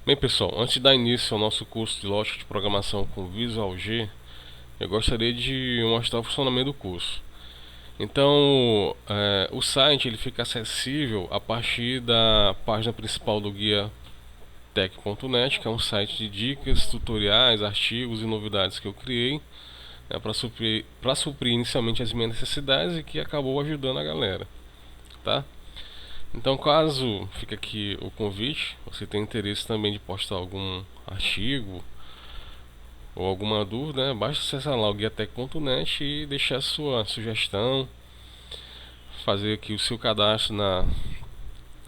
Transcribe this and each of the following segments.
Bem, pessoal, antes de dar início ao nosso curso de lógica de programação com Visual G, eu gostaria de mostrar o funcionamento do curso. Então, o site ele fica acessível a partir da página principal do guia tech.net, que é um site de dicas, tutoriais, artigos e novidades que eu criei, né, para suprir inicialmente as minhas necessidades e que acabou ajudando a galera, tá? Então, caso fique aqui o convite, você tem interesse também de postar algum artigo ou alguma dúvida, né? Basta acessar lá o guiatech.net e deixar sua sugestão, fazer aqui o seu cadastro na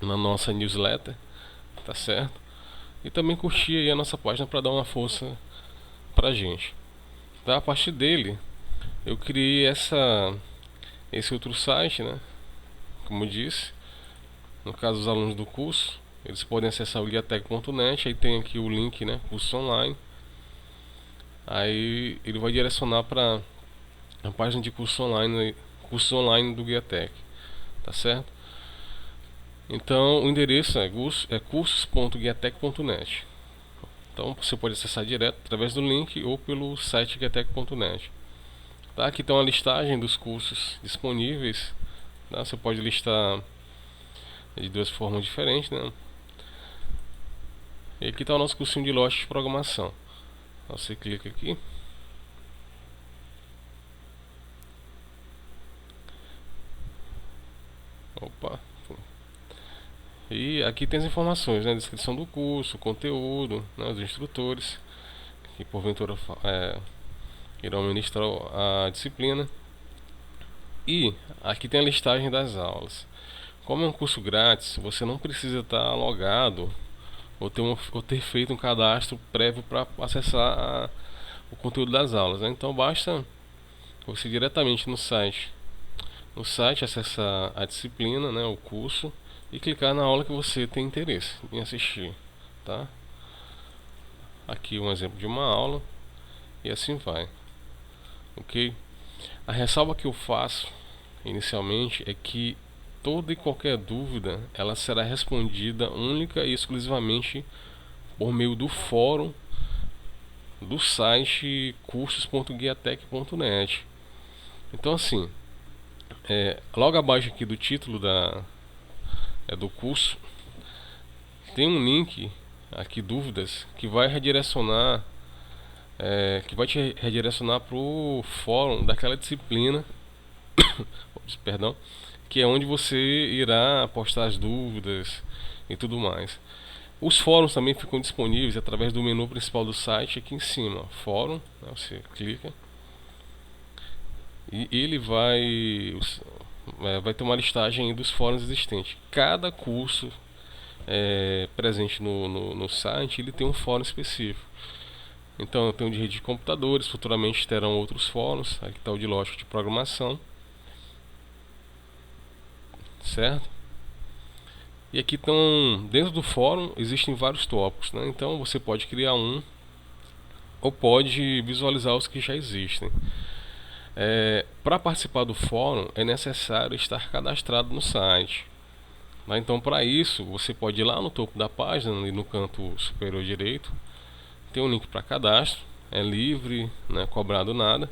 nossa newsletter, tá certo? E também curtir aí a nossa página para dar uma força pra gente. Tá? A partir dele, eu criei esse outro site, né? Como eu disse, no caso dos alunos do curso, eles podem acessar o guiatech.net, aí tem aqui o link, né? Curso online. Aí ele vai direcionar para a página de curso online do Guiatech, tá certo? Então o endereço é cursos.guiatech.net. Então você pode acessar direto através do link ou pelo site guiatech.net. Tá? Aqui tem uma listagem dos cursos disponíveis. Tá? Você pode listar de duas formas diferentes, né? E aqui está o nosso cursinho de lógica de programação. Você clica aqui. Opa. E aqui tem as informações, né? Descrição do curso, conteúdo, né? Os instrutores que porventura irão ministrar a disciplina. E aqui tem a listagem das aulas. Como é um curso grátis, você não precisa estar logado ou ter feito um cadastro prévio para acessar o conteúdo das aulas, né? Então basta você ir diretamente no site acessar a disciplina, né, o curso, e clicar na aula que você tem interesse em assistir, tá? Aqui um exemplo de uma aula e assim vai, ok? A ressalva que eu faço inicialmente é que toda e qualquer dúvida ela será respondida única e exclusivamente por meio do fórum do site cursos.guiatech.net. Então assim, logo abaixo aqui do título do curso tem um link aqui, dúvidas, que vai redirecionar para o fórum daquela disciplina, perdão, que é onde você irá postar as dúvidas e tudo mais. Os fóruns também ficam disponíveis através do menu principal do site aqui em cima, fórum, né, você clica e ele vai ter uma listagem dos fóruns existentes. Cada curso presente no site ele tem um fórum específico. Então eu tenho de rede de computadores, futuramente terão outros fóruns. Aqui está o de lógica de programação, certo? E aqui estão, dentro do fórum existem vários tópicos, né? Então você pode criar um ou pode visualizar os que já existem. Para participar do fórum é necessário estar cadastrado no site. Então para isso você pode ir lá no topo da página, ali no canto superior direito, tem um link para cadastro, é livre, não é cobrado nada,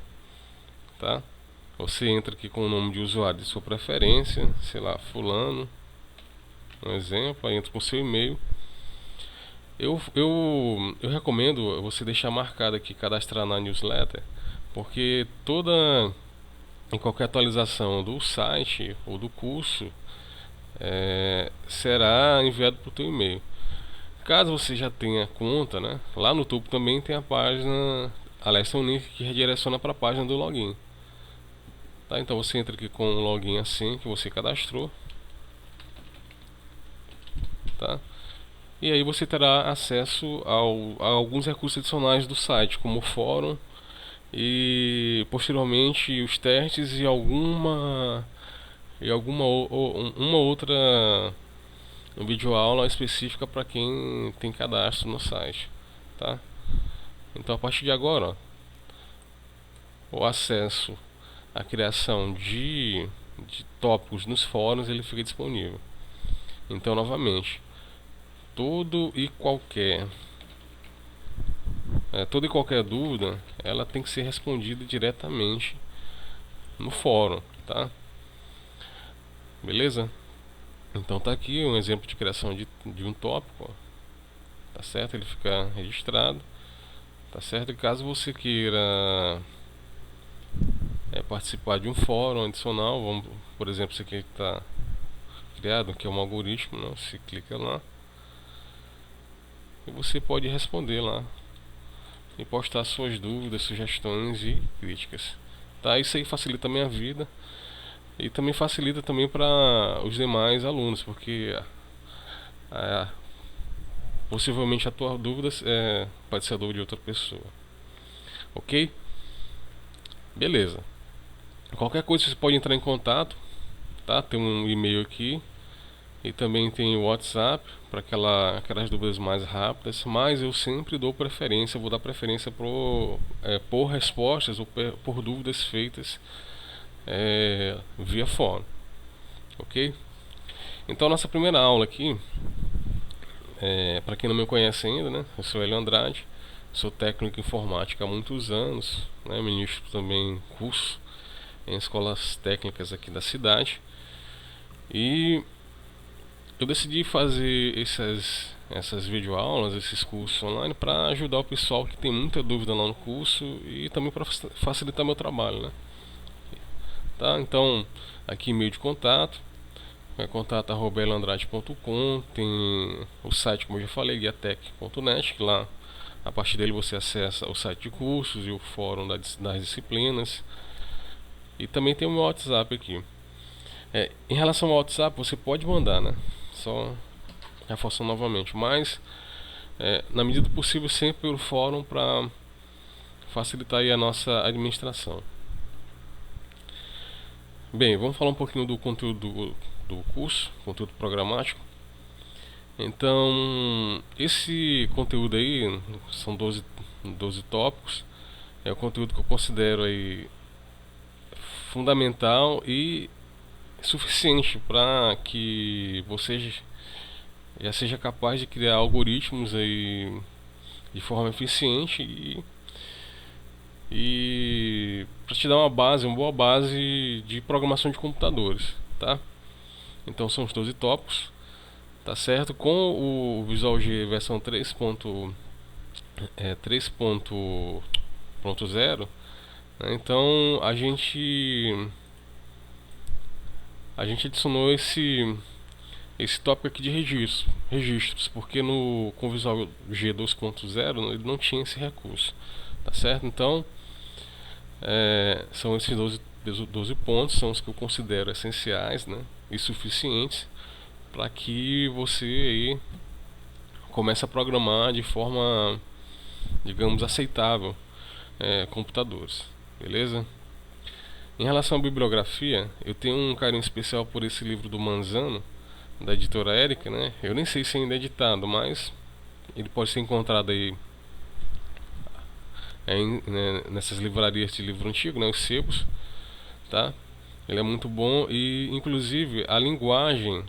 tá? Você entra aqui com o nome de usuário de sua preferência, sei lá, fulano, um exemplo, aí entra com seu e-mail. Eu recomendo você deixar marcado aqui cadastrar na newsletter, porque em qualquer atualização do site ou do curso será enviado para o teu e-mail. Caso você já tenha conta, né, lá no topo também tem a página, aliás, tem um link que redireciona para a página do login. Tá? Então você entra aqui com o login assim que você cadastrou, tá? E aí você terá acesso a alguns recursos adicionais do site, como o fórum e posteriormente os testes e uma outra videoaula específica para quem tem cadastro no site, tá? Então a partir de agora, ó, o acesso à criação de tópicos nos fóruns ele fica disponível. Então novamente, todo e qualquer toda e qualquer dúvida, ela tem que ser respondida diretamente no fórum, tá? Beleza? Então tá aqui um exemplo de criação de um tópico, ó. Tá certo? Ele fica registrado, tá certo? E caso você queira participar de um fórum adicional, vamos, por exemplo, você aqui está criado, que é um algoritmo, né? Você clica lá e você pode responder lá e postar suas dúvidas, sugestões e críticas, tá? Isso aí facilita a minha vida e também facilita também para os demais alunos, porque a, possivelmente a tua dúvida pode ser a dúvida de outra pessoa, ok? Beleza. Qualquer coisa você pode entrar em contato, tá? Tem um e-mail aqui e também tem o WhatsApp para aquelas dúvidas mais rápidas, mas eu sempre dou preferência, vou dar preferência por respostas ou por dúvidas feitas via fórum, ok? Então nossa primeira aula aqui, para quem não me conhece ainda, né? Eu sou Hélio Andrade, sou técnico em informática há muitos anos, né? Ministro também curso em escolas técnicas aqui da cidade e eu decidi fazer essas videoaulas, esses cursos online para ajudar o pessoal que tem muita dúvida lá no curso e também para facilitar meu trabalho, né? Tá? Então, aqui e-mail de contato, contato@elandrade.com, tem o site, como eu já falei, guiatec.net, que lá a partir dele você acessa o site de cursos e o fórum das disciplinas. E também tem o meu WhatsApp aqui. Em relação ao WhatsApp, você pode mandar, né? Só reforçando novamente, mas na medida do possível sempre pelo fórum para facilitar aí a nossa administração. Bem, vamos falar um pouquinho do conteúdo do curso, conteúdo programático. Então, esse conteúdo aí são 12 tópicos. É o conteúdo que eu considero aí fundamental e suficiente para que você já seja capaz de criar algoritmos aí de forma eficiente e para te dar uma boa base de programação de computadores, tá? Então são os 12 tópicos, tá certo? Com o Visual G versão 3.0, né? Então a gente adicionou esse tópico aqui de registros, porque com o Visual G 2.0 ele não tinha esse recurso, tá certo? Então são esses 12 pontos, são os que eu considero essenciais, né, e suficientes para que você aí comece a programar de forma, digamos, aceitável computadores, beleza? Em relação à bibliografia, eu tenho um carinho especial por esse livro do Manzano, da editora Érica, né? Eu nem sei se ainda é editado, mas ele pode ser encontrado aí nessas livrarias de livro antigo, né, os sebos, tá? Ele é muito bom e, inclusive, a linguagem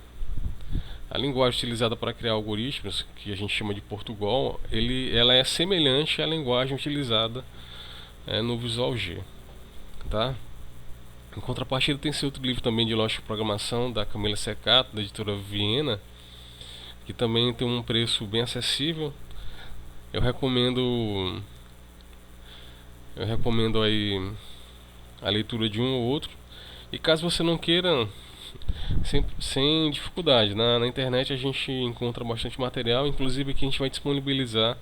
utilizada para criar algoritmos, que a gente chama de Portugal, ela é semelhante à linguagem utilizada no Visual G, tá? Em contrapartida, tem esse outro livro também de lógica de programação da Camila Secato, da editora Viena, que também tem um preço bem acessível. Eu recomendo aí a leitura de um ou outro. E caso você não queira, sem dificuldade, na internet a gente encontra bastante material, inclusive aqui a gente vai disponibilizar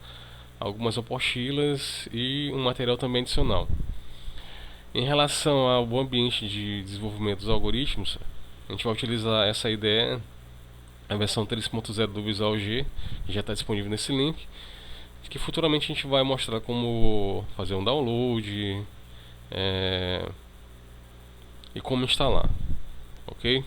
algumas apostilas e um material também adicional. Em relação ao ambiente de desenvolvimento dos algoritmos, a gente vai utilizar essa IDE, a versão 3.0 do Visual G, que já está disponível nesse link, que futuramente a gente vai mostrar como fazer um download e como instalar, ok?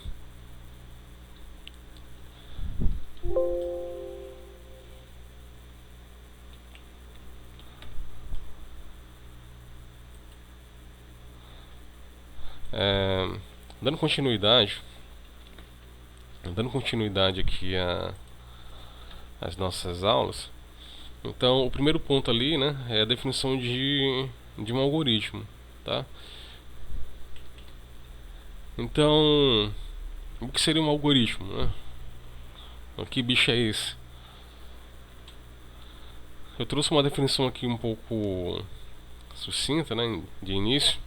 É, dando continuidade aqui as nossas aulas. Então, o primeiro ponto ali, né, é a definição de um algoritmo, tá? Então, o que seria um algoritmo, né? Que bicho é esse? Eu trouxe uma definição aqui um pouco sucinta, né, de início,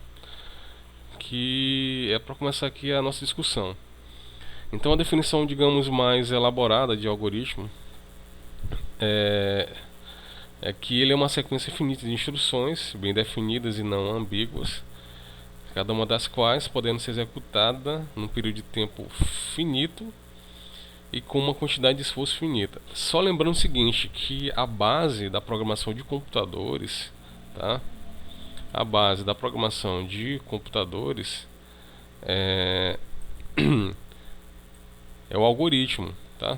que é para começar aqui a nossa discussão. Então, a definição, digamos, mais elaborada de algoritmo é, é que ele é uma sequência finita de instruções bem definidas e não ambíguas, cada uma das quais podendo ser executada num período de tempo finito e com uma quantidade de esforço finita. Só lembrando o seguinte, que a base da programação de computadores, tá? A base da programação de computadores é, é o algoritmo, tá?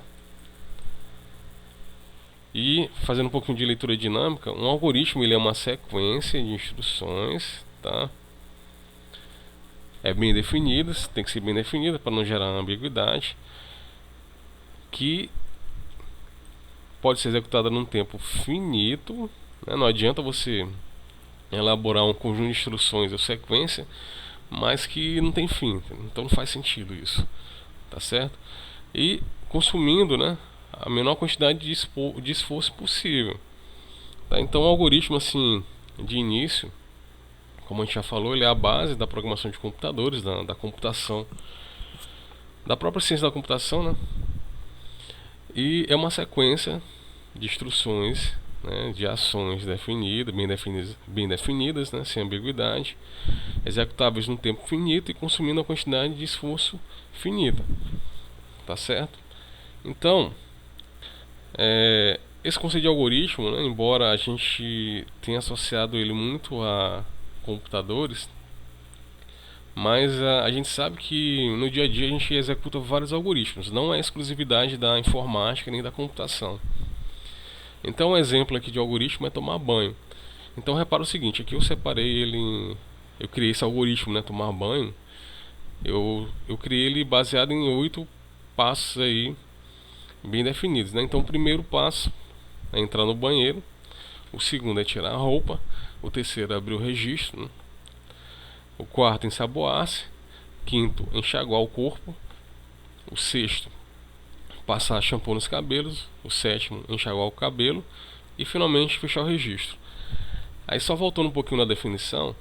E fazendo um pouquinho de leitura dinâmica, um algoritmo ele é uma sequência de instruções, tá? É bem definidas, tem que ser bem definida para não gerar ambiguidade, que pode ser executada num tempo finito, né? Não adianta você elaborar um conjunto de instruções ou sequência, mas que não tem fim, então não faz sentido isso, tá certo? E consumindo, né, a menor quantidade de esforço possível, tá? Então o algoritmo, assim, de início, como a gente já falou, ele é a base da programação de computadores, da computação, da própria ciência da computação, né? E é uma sequência de instruções, né, de ações bem definidas, né, sem ambiguidade, executáveis num tempo finito e consumindo a quantidade de esforço finita, tá certo? Então, esse conceito de algoritmo, né, embora a gente tenha associado ele muito a computadores, mas a gente sabe que no dia a dia a gente executa vários algoritmos, não é exclusividade da informática nem da computação. Então, um exemplo aqui de algoritmo é tomar banho. Então, repara o seguinte, aqui eu separei ele, eu criei esse algoritmo, né, tomar banho. Eu criei ele baseado em 8 passos aí bem definidos, né? Então, o primeiro passo é entrar no banheiro, o segundo é tirar a roupa, o terceiro é abrir o registro, né? O quarto, ensaboar-se, quinto, enxaguar o corpo, o sexto, passar shampoo nos cabelos, o sétimo, enxaguar o cabelo e finalmente fechar o registro. Aí só voltando um pouquinho na definição,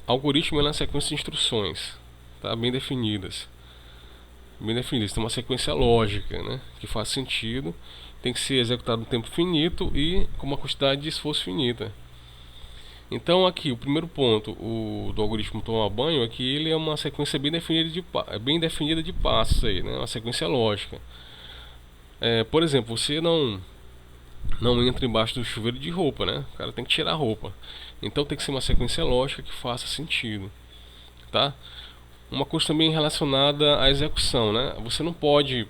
algoritmo é uma sequência de instruções, tá? Bem definidas, tem uma sequência lógica, né? Que faz sentido, tem que ser executado no tempo finito e com uma quantidade de esforço finita. Então aqui, o primeiro ponto do algoritmo tomar banho é que ele é uma sequência bem definida de passos aí, né? Uma sequência lógica. Por exemplo, você não entra embaixo do chuveiro de roupa, né? O cara tem que tirar a roupa. Então tem que ser uma sequência lógica que faça sentido, tá? Uma coisa também relacionada à execução, né? Você não pode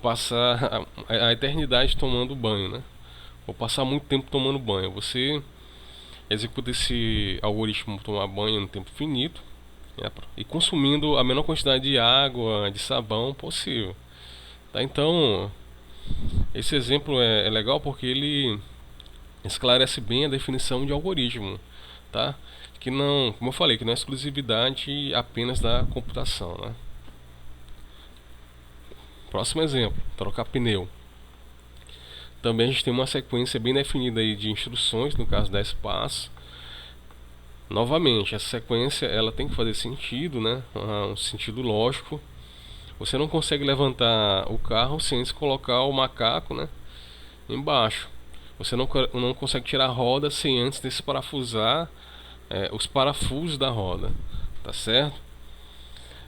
passar a eternidade tomando banho, né? Ou passar muito tempo tomando banho. Você executa esse algoritmo tomar banho no tempo finito, né, e consumindo a menor quantidade de água, de sabão possível, tá? Então, esse exemplo é legal porque ele esclarece bem a definição de algoritmo, tá? Que não, como eu falei, que não é exclusividade apenas da computação, né? Próximo exemplo, trocar pneu. Também a gente tem uma sequência bem definida aí de instruções, no caso 10 passos. Novamente, essa sequência ela tem que fazer sentido, né? Um sentido lógico. Você não consegue levantar o carro sem antes colocar o macaco, né, embaixo. Você não consegue tirar a roda sem antes desparafusar os parafusos da roda, tá certo?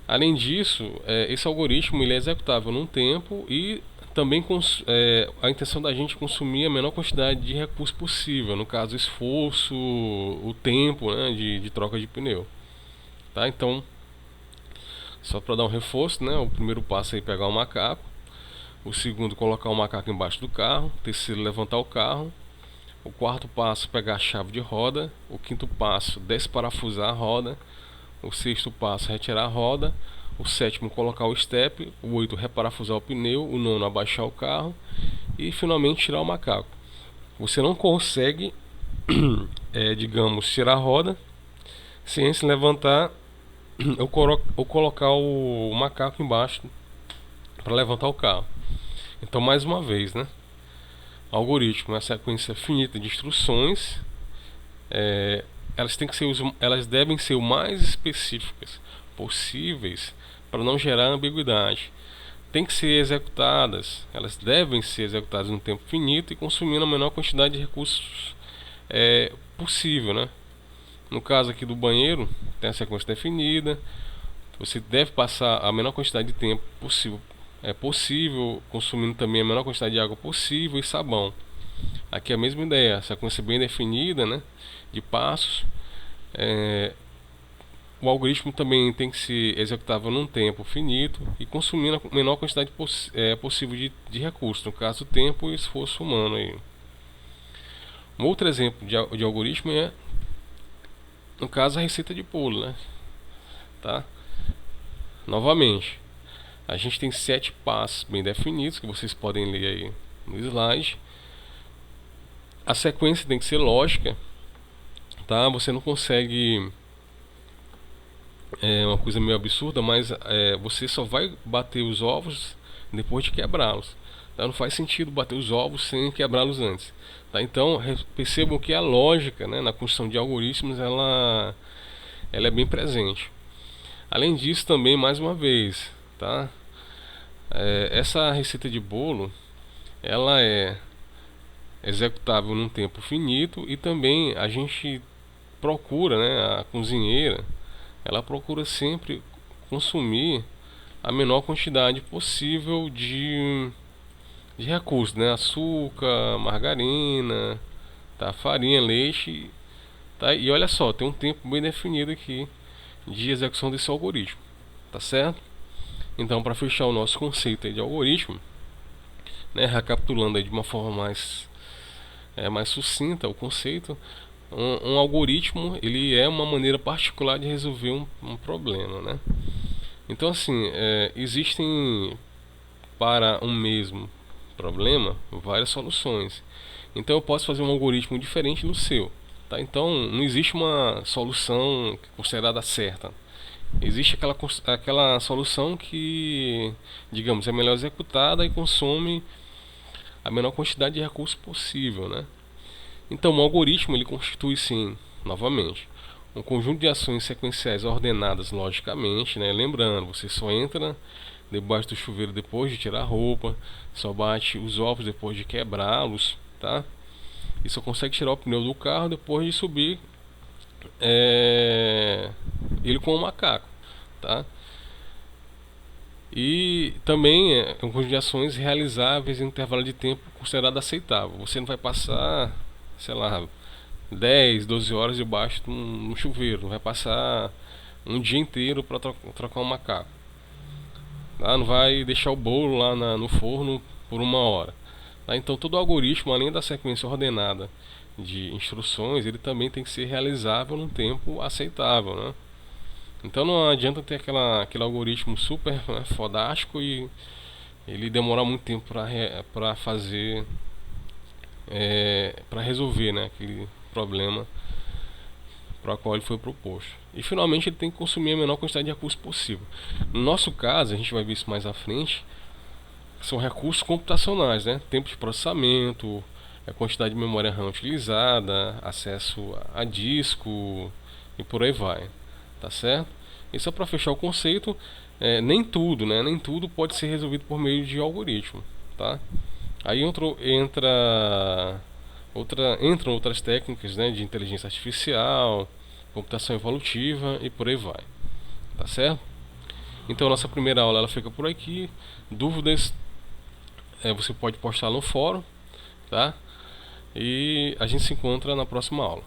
Além disso, esse algoritmo ele é executável num tempo e também a intenção da gente consumir a menor quantidade de recurso possível, no caso esforço, o tempo, né, de troca de pneu, tá? Então, só para dar um reforço, né, o primeiro passo é pegar o macaco, o segundo colocar o macaco embaixo do carro, o terceiro levantar o carro, o quarto passo pegar a chave de roda, o quinto passo desparafusar a roda, o sexto passo retirar a roda, o sétimo colocar o step, o 8 reparafusar o pneu, o nono abaixar o carro e finalmente tirar o macaco. Você não consegue, digamos, tirar a roda sem antes levantar ou colocar o macaco embaixo para levantar o carro. Então, mais uma vez, né? Algoritmo é uma sequência finita de instruções. Elas devem ser o mais específicas possíveis para não gerar ambiguidade. Tem que ser executadas, elas devem ser executadas em um tempo finito e consumindo a menor quantidade de recursos possível, né? No caso aqui do banheiro, tem a sequência definida. Você deve passar a menor quantidade de tempo possível, consumindo também a menor quantidade de água possível e sabão. Aqui é a mesma ideia, a sequência bem definida, né, de passos. O algoritmo também tem que ser executável num tempo finito e consumindo a menor quantidade possível de recursos, no caso tempo e esforço humano. Aí. Um outro exemplo de algoritmo é, no caso, a receita de bolo, né? Tá? Novamente, a gente tem 7 passos bem definidos que vocês podem ler aí no slide. A sequência tem que ser lógica, tá? Você não consegue, uma coisa meio absurda, mas você só vai bater os ovos depois de quebrá-los. Tá? Não faz sentido bater os ovos sem quebrá-los antes. Tá? Então percebam que a lógica, né, na construção de algoritmos ela é bem presente. Além disso, também, mais uma vez, tá? Essa receita de bolo ela é executável num tempo finito e também a gente procura, né, a cozinheira ela procura sempre consumir a menor quantidade possível de recursos, né? Açúcar, margarina, tá? Farinha, leite, tá? E olha só, tem um tempo bem definido aqui de execução desse algoritmo, tá certo? Então, para fechar o nosso conceito aí de algoritmo, né, recapitulando aí de uma forma mais sucinta o conceito, um algoritmo ele é uma maneira particular de resolver um problema, né? Então, assim, existem para um mesmo problema várias soluções. Então eu posso fazer um algoritmo diferente do seu, tá? Então não existe uma solução considerada certa. Existe aquela solução que, digamos, é melhor executada e consome a menor quantidade de recursos possível, né? Então o algoritmo ele constitui, sim, novamente, um conjunto de ações sequenciais ordenadas logicamente, né? Lembrando, você só entra debaixo do chuveiro depois de tirar a roupa, só bate os ovos depois de quebrá-los, tá? E só consegue tirar o pneu do carro depois de subir ele com o macaco, tá? E também é um conjunto de ações realizáveis em um intervalo de tempo considerado aceitável. Você não vai passar, sei lá, 10, 12 horas debaixo de um chuveiro, não vai passar um dia inteiro para trocar um macaco, tá? Não vai deixar o bolo lá no forno por 1 hora, tá? Então todo algoritmo, além da sequência ordenada de instruções, ele também tem que ser realizável num tempo aceitável, né? Então não adianta ter aquele algoritmo super, né, fodástico e ele demorar muito tempo para fazer, para resolver, né, aquele problema para o qual ele foi proposto. E finalmente ele tem que consumir a menor quantidade de recursos possível. No nosso caso, a gente vai ver isso mais à frente, são recursos computacionais, né? Tempo de processamento, a quantidade de memória RAM utilizada, acesso a disco e por aí vai, tá certo? Isso é para fechar o conceito. Nem tudo, né? Nem tudo pode ser resolvido por meio de algoritmo, tá? Aí entram outras técnicas, né, de inteligência artificial, computação evolutiva e por aí vai, tá certo? Então nossa primeira aula ela fica por aqui. Dúvidas você pode postar no fórum, tá? E a gente se encontra na próxima aula.